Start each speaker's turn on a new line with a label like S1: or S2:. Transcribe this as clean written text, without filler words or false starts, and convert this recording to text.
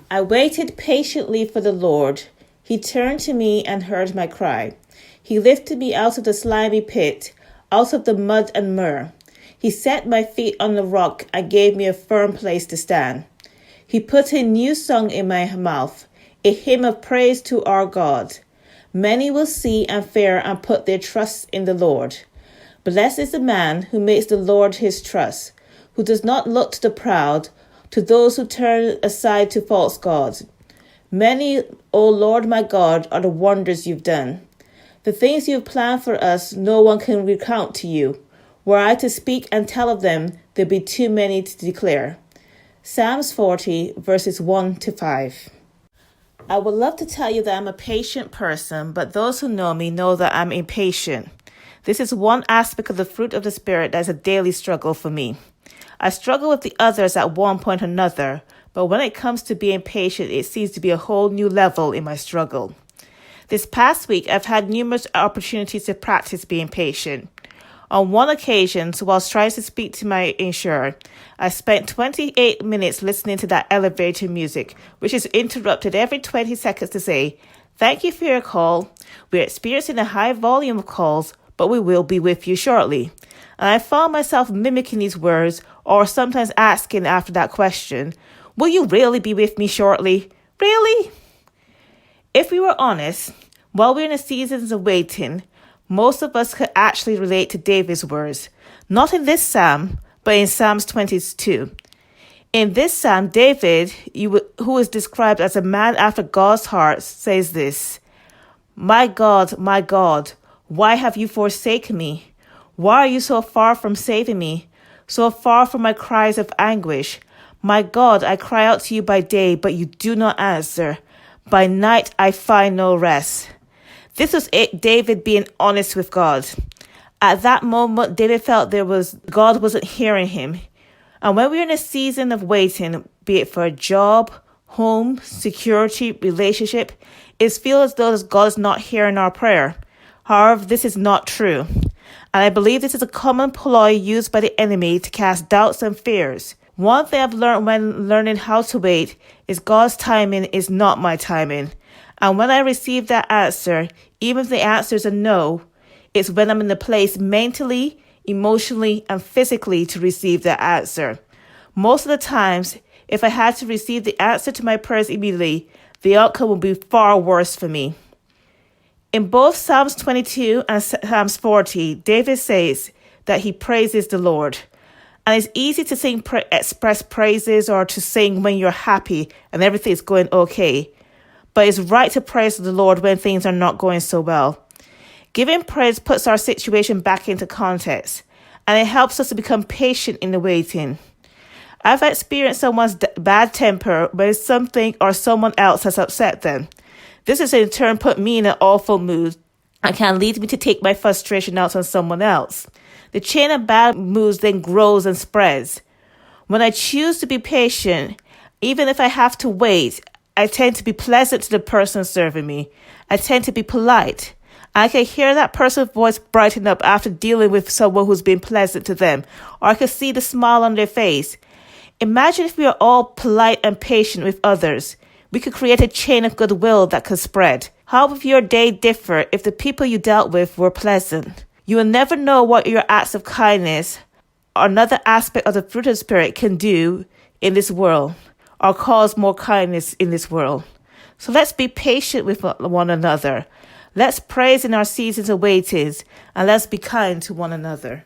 S1: I waited patiently for the Lord. He turned to me and heard my cry. He lifted me out of the slimy pit, out of the mud and mire. He set my feet on the rock and gave me a firm place to stand. He put a new song in my mouth, a hymn of praise to our God. Many will see and fear and put their trust in the Lord. Blessed is the man who makes the Lord his trust, who does not look to the proud, to those who turn aside to false gods. Many, O Lord my God, are the wonders you've done. The things you've planned for us no one can recount to you. Were I to speak and tell of them, there'd be too many to declare. Psalms 40, verses 1 to 5. I would love to tell you that I'm a patient person, but those who know me know that I'm impatient. This is one aspect of the fruit of the Spirit that is a daily struggle for me. I struggle with the others at one point or another, but when it comes to being patient, it seems to be a whole new level in my struggle. This past week, I've had numerous opportunities to practice being patient. On one occasion, whilst trying to speak to my insurer, I spent 28 minutes listening to that elevator music, which is interrupted every 20 seconds to say, "Thank you for your call. We're experiencing a high volume of calls, but we will be with you shortly." And I found myself mimicking these words, or sometimes asking after that question, "Will you really be with me shortly? Really?" If we were honest, while we're in a season of waiting, most of us could actually relate to David's words, not in this psalm, but in Psalms 22. In this psalm, David, who is described as a man after God's heart, says this, my God, why have you forsaken me? Why are you so far from saving me, so far from my cries of anguish? My God, I cry out to you by day, but you do not answer. By night I find no rest." This was David being honest with God. At that moment, David felt God wasn't hearing him. And when we're in a season of waiting, be it for a job, home, security, relationship, it feels as though God is not hearing our prayer. However, this is not true. And I believe this is a common ploy used by the enemy to cast doubts and fears. One thing I've learned when learning how to wait is God's timing is not my timing. And when I receive that answer, even if the answer is a no, it's when I'm in the place mentally, emotionally, and physically to receive that answer. Most of the times, if I had to receive the answer to my prayers immediately, the outcome would be far worse for me. In both Psalms 22 and Psalms 40, David says that he praises the Lord. And it's easy to express praises or to sing when you're happy and everything's going okay. But it's right to praise the Lord when things are not going so well. Giving praise puts our situation back into context, and it helps us to become patient in the waiting. I've experienced someone's bad temper when something or someone else has upset them. This has in turn put me in an awful mood and can lead me to take my frustration out on someone else. The chain of bad moods then grows and spreads. When I choose to be patient, even if I have to wait, I tend to be pleasant to the person serving me. I tend to be polite. I can hear that person's voice brighten up after dealing with someone who's been pleasant to them, or I can see the smile on their face. Imagine if we are all polite and patient with others. We could create a chain of goodwill that could spread. How would your day differ if the people you dealt with were pleasant? You will never know what your acts of kindness or another aspect of the fruit of the Spirit can do in this world or cause more kindness in this world. So let's be patient with one another. Let's praise in our seasons of waiting, and let's be kind to one another.